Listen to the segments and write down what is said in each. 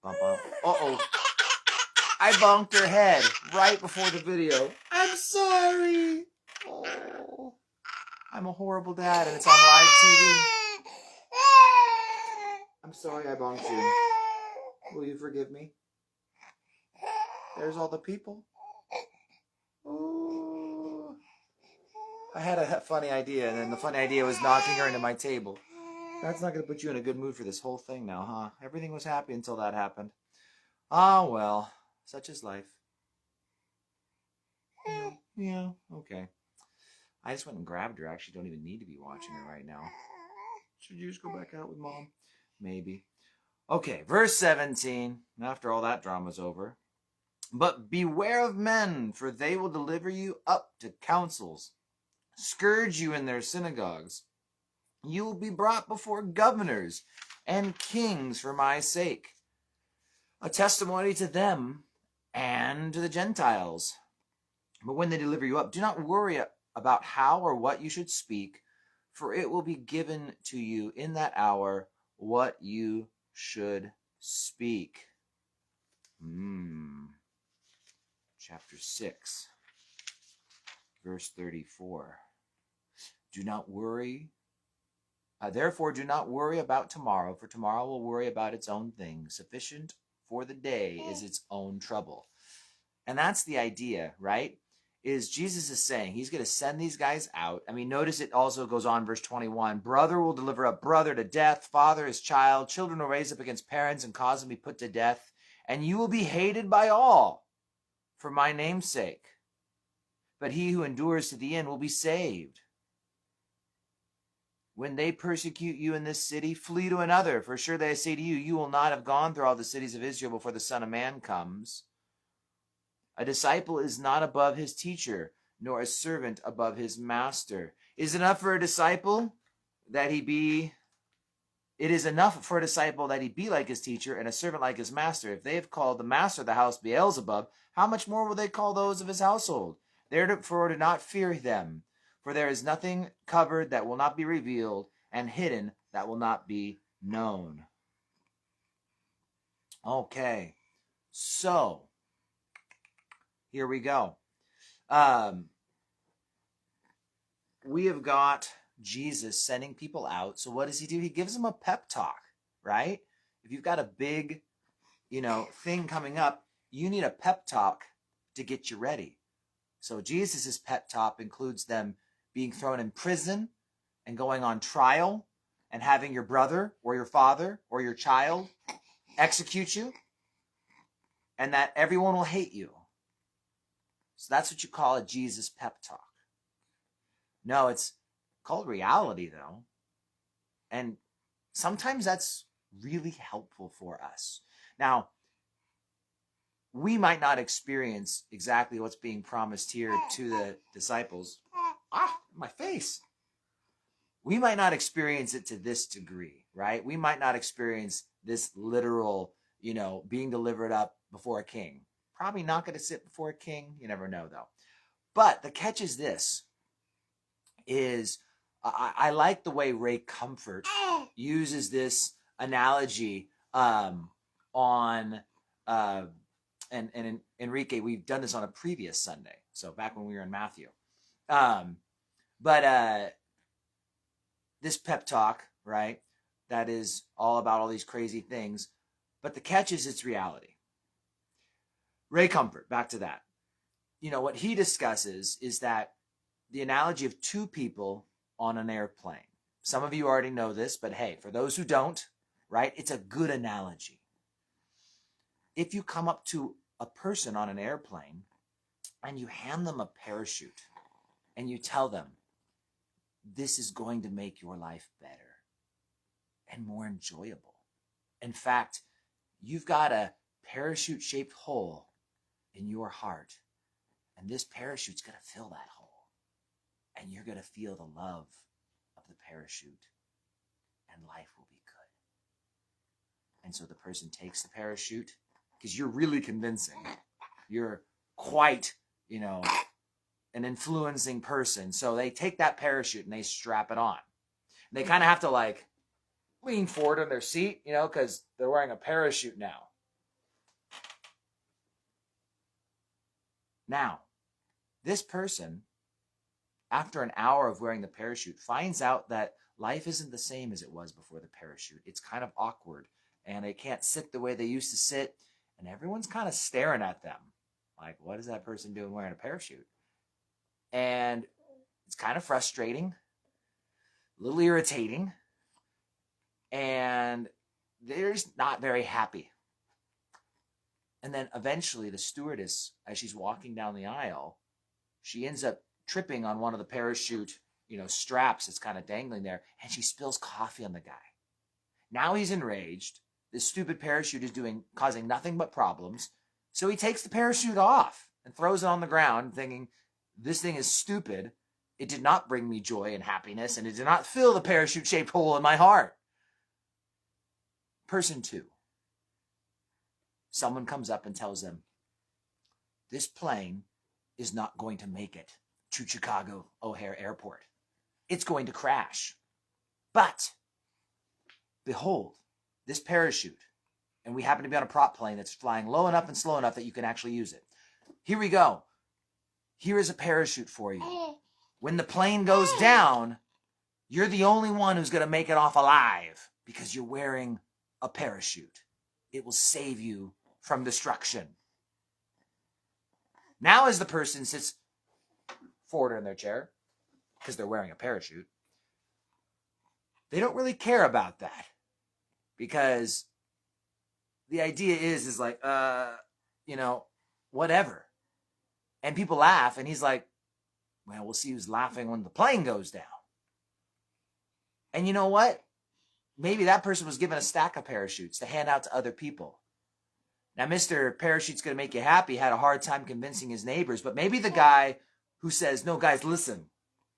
Bump, bump. Uh-oh. I bonked her head right before the video. I'm sorry. Oh, I'm a horrible dad, and it's on live TV. I'm sorry I bonked you. Will you forgive me? There's all the people. Oh. I had a funny idea, and then the funny idea was knocking her into my table. That's not going to put you in a good mood for this whole thing now, huh? Everything was happy until that happened. Ah, well, such is life. Yeah, okay. I just went and grabbed her. I actually don't even need to be watching her right now. Should you just go back out with Mom? Maybe. Okay, verse 17. After all that drama's over. But beware of men, for they will deliver you up to councils, scourge you in their synagogues. You will be brought before governors and kings for my sake, a testimony to them and to the Gentiles. But when they deliver you up, do not worry about how or what you should speak, for it will be given to you in that hour what you should speak. Chapter 6, verse 34. Do not worry. Therefore, do not worry about tomorrow, for tomorrow will worry about its own things. Sufficient for the day is its own trouble. And that's the idea, right? Is Jesus is saying he's going to send these guys out. I mean, notice it also goes on, verse 21. Brother will deliver up brother to death, father his child. Children will raise up against parents and cause them to be put to death. And you will be hated by all for my name's sake. But he who endures to the end will be saved. When they persecute you in this city, flee to another. For surely I say to you, you will not have gone through all the cities of Israel before the Son of Man comes. A disciple is not above his teacher, nor a servant above his master. Is it enough for a disciple that he be... It is enough for a disciple that he be like his teacher and a servant like his master. If they have called the master of the house Beelzebub, how much more will they call those of his household? Therefore do not fear them, for there is nothing covered that will not be revealed, and hidden that will not be known. Okay, so here we go. We have got Jesus sending people out. So what does he do? He gives them a pep talk, right? If you've got a big, thing coming up, you need a pep talk to get you ready. So Jesus' pep talk includes them being thrown in prison and going on trial and having your brother or your father or your child execute you, and that everyone will hate you. So that's what you call a Jesus pep talk. No, it's called reality, though. And sometimes that's really helpful for us. Now, we might not experience exactly what's being promised here to the disciples. My face. We might not experience it to this degree, right? We might not experience this literal, being delivered up before a king. Probably not going to sit before a king. You never know, though. But the catch is this, is I like the way Ray Comfort uses this analogy and Enrique, we've done this on a previous Sunday, so back when we were in Matthew. But this pep talk, right, that is all about all these crazy things, but the catch is it's reality. Ray Comfort, back to that. What he discusses is that the analogy of two people on an airplane. Some of you already know this, but hey, for those who don't, right, it's a good analogy. If you come up to a person on an airplane and you hand them a parachute and you tell them, this is going to make your life better and more enjoyable. In fact, you've got a parachute-shaped hole in your heart, and this parachute's going to fill that hole. And you're going to feel the love of the parachute, and life will be good. And so the person takes the parachute, because you're really convincing. You're quite, an influencing person. So they take that parachute and they strap it on. And they kind of have to lean forward in their seat, because they're wearing a parachute now. Now, this person, after an hour of wearing the parachute, finds out that life isn't the same as it was before the parachute. It's kind of awkward, and they can't sit the way they used to sit, and everyone's kind of staring at them. Like, what is that person doing wearing a parachute? And it's kind of frustrating, a little irritating, and they're just not very happy. And then eventually the stewardess, as she's walking down the aisle, she ends up tripping on one of the parachute, straps that's kind of dangling there, and she spills coffee on the guy. Now he's enraged. This stupid parachute is causing nothing but problems. So he takes the parachute off and throws it on the ground, thinking, this thing is stupid. It did not bring me joy and happiness, and it did not fill the parachute-shaped hole in my heart. Person 2. Someone comes up and tells them, this plane is not going to make it to Chicago O'Hare Airport. It's going to crash. But, behold, this parachute, and we happen to be on a prop plane that's flying low enough and slow enough that you can actually use it. Here we go. Here is a parachute for you. When the plane goes down, you're the only one who's going to make it off alive because you're wearing a parachute. It will save you from destruction. Now as the person sits forward in their chair, because they're wearing a parachute, they don't really care about that. Because the idea is like, whatever. And people laugh, and he's like, well, we'll see who's laughing when the plane goes down. And you know what? Maybe that person was given a stack of parachutes to hand out to other people. Now, Mr. Parachute's going to make you happy had a hard time convincing his neighbors, but maybe the guy who says, no, guys, listen,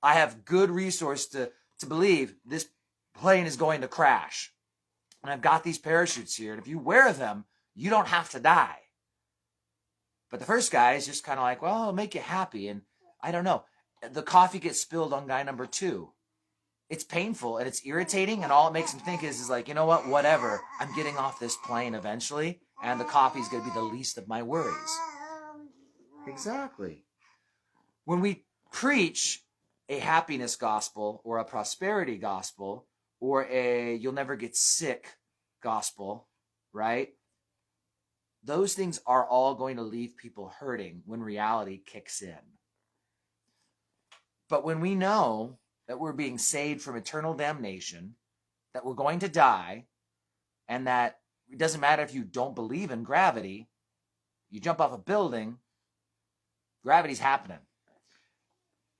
I have good resource to believe this plane is going to crash. And I've got these parachutes here, and if you wear them, you don't have to die. But the first guy is just kind of like, well, it'll make you happy. And I don't know. The coffee gets spilled on guy number 2. It's painful and it's irritating, and all it makes him think is like, you know what, whatever. I'm getting off this plane eventually, and the coffee's going to be the least of my worries. Exactly. When we preach a happiness gospel or a prosperity gospel or a you'll never get sick gospel, right? Those things are all going to leave people hurting when reality kicks in. But when we know that we're being saved from eternal damnation, that we're going to die, and that it doesn't matter if you don't believe in gravity, you jump off a building, gravity's happening.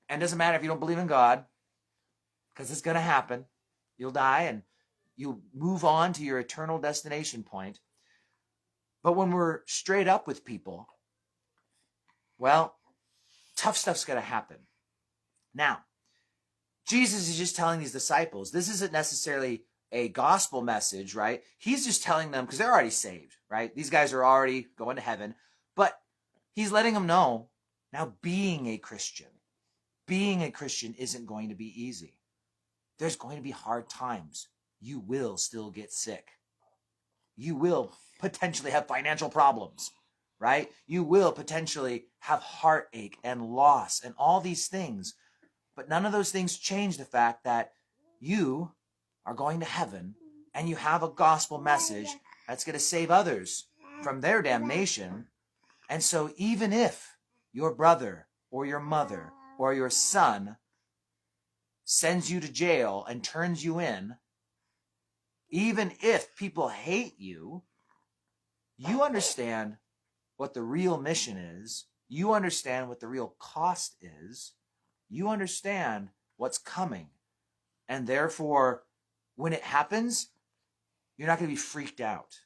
And it doesn't matter if you don't believe in God, because it's going to happen. You'll die and you'll move on to your eternal destination point. But when we're straight up with people, well, tough stuff's going to happen. Now, Jesus is just telling these disciples, this isn't necessarily a gospel message, right? He's just telling them, because they're already saved, right? These guys are already going to heaven. But he's letting them know, now being a Christian isn't going to be easy. There's going to be hard times. You will still get sick. You will potentially have financial problems, right? You will potentially have heartache and loss and all these things. But none of those things change the fact that you are going to heaven and you have a gospel message that's going to save others from their damnation. And so even if your brother or your mother or your son sends you to jail and turns you in, even if people hate you, you understand what the real mission is. You understand what the real cost is. You understand what's coming. And therefore, when it happens, you're not going to be freaked out.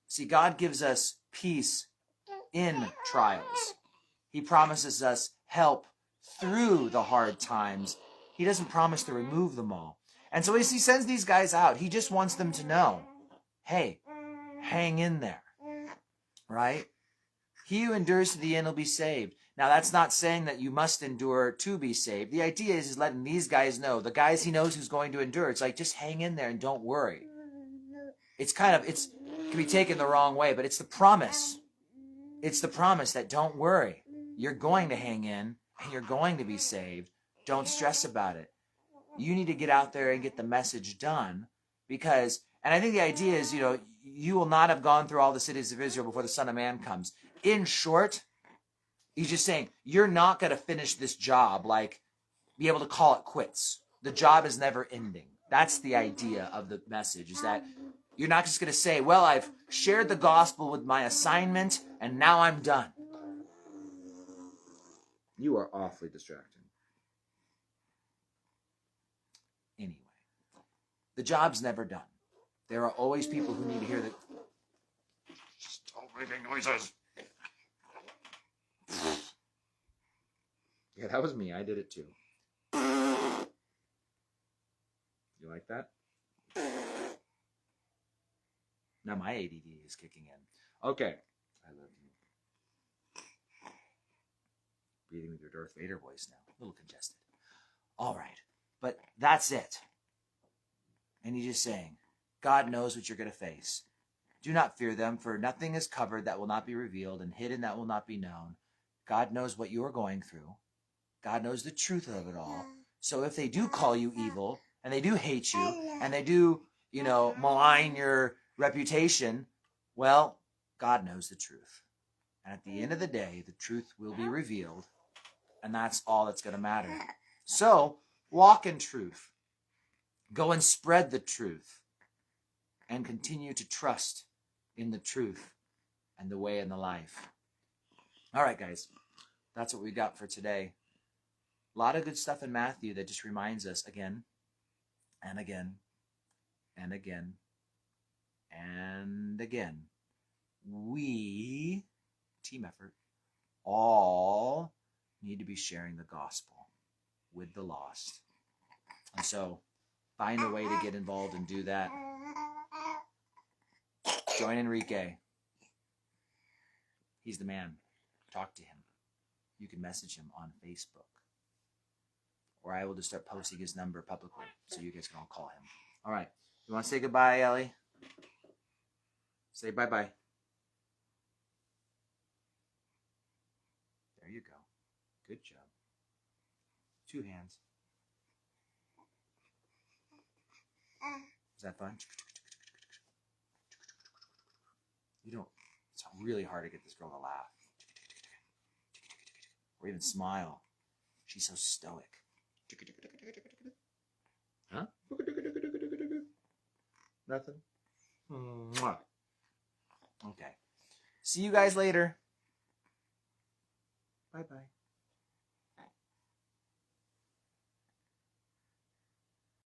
See, God gives us peace in trials. He promises us help through the hard times. He doesn't promise to remove them all. And so as he sends these guys out, he just wants them to know, hey, hang in there, right? He who endures to the end will be saved. Now, that's not saying that you must endure to be saved. The idea is letting these guys know, the guys he knows who's going to endure. It's like, just hang in there and don't worry. It can be taken the wrong way, but it's the promise It's the promise that don't worry. You're going to hang in and you're going to be saved. Don't stress about it. You need to get out there and get the message done because, and I think the idea is, you will not have gone through all the cities of Israel before the Son of Man comes. In short, he's just saying, you're not going to finish this job, like be able to call it quits. The job is never ending. That's the idea of the message, is that you're not just going to say, well, I've shared the gospel with my assignment and now I'm done. You are awfully distracting. Anyway, the job's never done. There are always people who need to hear the... Stop making noises. Yeah, that was me. I did it too. You like that? Now my ADD is kicking in. Okay. I love you. Breathing with your Darth Vader voice now. A little congested. All right. But that's it. And he's just saying, God knows what you're going to face. Do not fear them, for nothing is covered that will not be revealed, and hidden that will not be known. God knows what you are going through. God knows the truth of it all. So if they do call you evil, and they do hate you, and they do, malign your reputation, well, God knows the truth. And at the end of the day, the truth will be revealed, and that's all that's going to matter. So, walk in truth. Go and spread the truth, and continue to trust in the truth and the way and the life. All right, guys, that's what we got for today. A lot of good stuff in Matthew that just reminds us again and again and again and again. We, team effort, all need to be sharing the gospel with the lost. And so find a way to get involved and do that. Join Enrique. He's the man. Talk to him. You can message him on Facebook. Or I will just start posting his number publicly so you guys can all call him. All right. You want to say goodbye, Ellie? Say bye-bye. There you go. Good job. 2 hands. Is that fun? It's really hard to get this girl to laugh. Or even smile. She's so stoic. Huh? Nothing? Okay. See you guys later. Bye-bye.